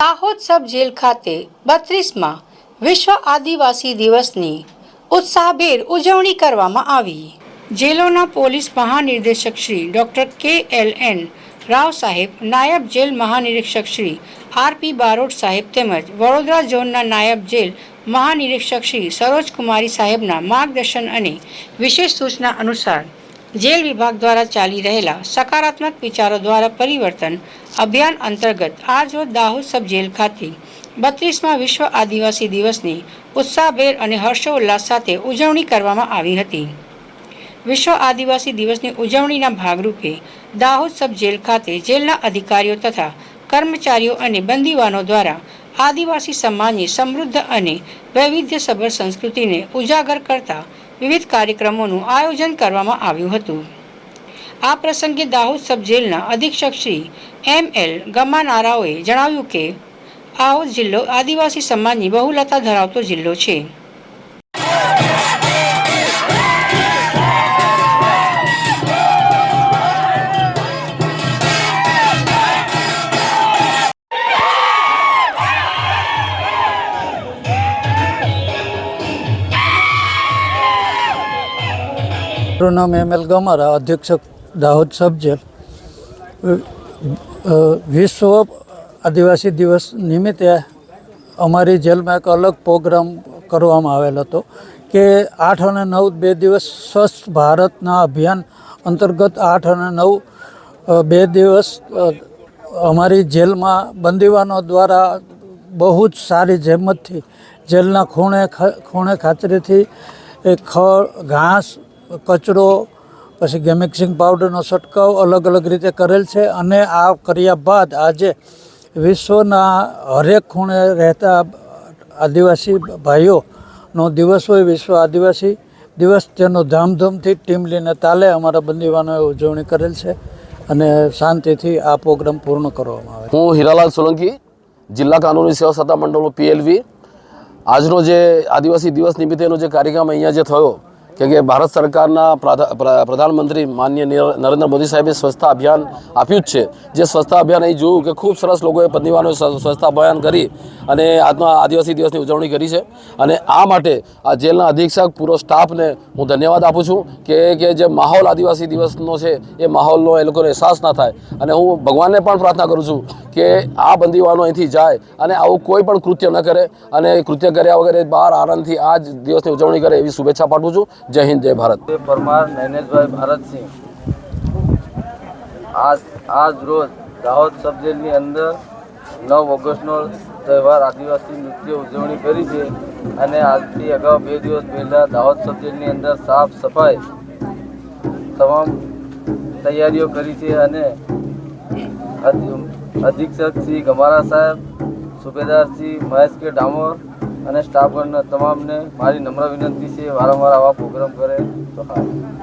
દાહોદ સબ jail ખાતે 32મા વિશ્વ આદિવાસી દિવસની ઉત્સાહભેર ઉજવણી કરવામાં આવી। જેલોના પોલીસ મહાનિર્દેશક શ્રી ડોક્ટર KLN રાવ સાહેબ, નાયબ જેલ મહાનિરીક્ષક શ્રી RP બારોટ સાહેબ તેમજ વડોદરા ઝોનના નાયબ જેલ મહાનિરીક્ષક શ્રી સરોજ કુમારી સાહેબના માર્ગદર્શન અને વિશેષ સૂચના અનુસાર જેલ વિભાગ દ્વારા ચાલી રહેલા સકારાત્મક વિચારો દ્વારા પરિવર્તન અભિયાન અંતર્ગત આજરોજ દાહોદ સબ જેલ ખાતે 32મા વિશ્વ આદિવાસી દિવસની ઉત્સાહભેર અને હર્ષોલ્લાસ સાથે ઉજવણી કરવામાં આવી હતી। વિશ્વ આદિવાસી દિવસની ઉજવણીના ભાગરૂપે દાહોદ સબ જેલ ખાતે જેલના અધિકારીઓ તથા કર્મચારીઓ અને બંદીવાનો દ્વારા આદિવાસી સમાજની સમૃદ્ધ અને વૈવિધ્યસભર સંસ્કૃતિને ઉજાગર કરતા વિવિધ કાર્યક્રમોનું આયોજન કરવામાં આવ્યું હતું। આ પ્રસંગે દાહોદ સબ જેલના અધિક્ષક શ્રી ML ગમાનારાઓએ જણાવ્યું કે દાહોદ જિલ્લો આદિવાસી સમાજની બહુલતા ધરાવતો જિલ્લો છે। मेरा नाम ML गमारा, अध्यक्षक दाहोद सब जेल। विश्व आदिवासी दिवस निमित्ते अमारी जेल में एक अलग प्रोग्राम करवामां आवेल हतो कि 8 અને 9 બે દિવસ સ્વસ્થ ભારતના અભિયાન અંતર્ગત 8 અને 9 બે દિવસ અમારી જેલમાં બંદીવાનો દ્વારા બહુ જ સારી જહેમતથી જેલના ખૂણે ખાચરેથી ખડ, ઘાસ, કચરો, પછી ગેમિક્સિંગ પાવડરનો છંટકાવ અલગ અલગ રીતે કરેલ છે। અને આ કર્યા બાદ આજે વિશ્વના હરેક ખૂણે રહેતા આદિવાસી ભાઈઓનો દિવસ હોય, વિશ્વ આદિવાસી દિવસ, તેનો ધામધૂમથી ટીમ લઈને તાલે અમારા બંદીવાનોએ ઉજવણી કરેલ છે અને શાંતિથી આ પ્રોગ્રામ પૂર્ણ કરવામાં આવે। હું હીરાલાલ સોલંકી, જિલ્લા કાનૂની સેવા સત્તા મંડળનો PLV। આજનો જે આદિવાસી દિવસ નિમિત્તેનો જે કાર્યક્રમ અહીંયા જે થયો કે ભારત સરકારના પ્રધાનમંત્રી માનનીય નરેન્દ્ર મોદી સાહેબે સ્વચ્છતા અભિયાન આપ્યું જ છે। જે સ્વચ્છતા અભિયાન અહીં જોયું કે ખૂબ સરસ લોકોએ બંદીવાનોએ સ્વચ્છતા અભિયાન કરી અને આજના આદિવાસી દિવસની ઉજવણી કરી છે। અને આ માટે આ જેલના અધિક્ષક, પૂરો સ્ટાફને હું ધન્યવાદ આપું છું કે જે માહોલ આદિવાસી દિવસનો છે એ માહોલનો એ લોકોને અહેસાસ ના થાય। અને હું ભગવાનને પણ પ્રાર્થના કરું છું કે આ બંદીવાનો અહીંથી જાય અને આવું કોઈ પણ કૃત્ય ન કરે અને કૃત્ય કર્યા વગર બહાર આનંદથી આ જ દિવસની ઉજવણી કરે એવી શુભેચ્છા પાઠવું છું। जय हिंद, जय भारत। परमार नैनेश भारत सिंह आज रोज दाहोद सब जेल अंदर 9 ऑगस्ट तहेवार आदिवासी नृत्य उजवणी करी है। આજથી અગાઉ 2 દિવસ પહેલા દાહોદ सब जेल अंदर साफ सफाई तमाम तैयारीओ करी है। अधीक्षक श्री गमारा साहेब, सूबेदार श्री महेश के डामोर અને સ્ટાફગણના તમામને મારી નમ્ર વિનંતી છે વારંવાર આવા પ્રોગ્રામ કરે તો સારું।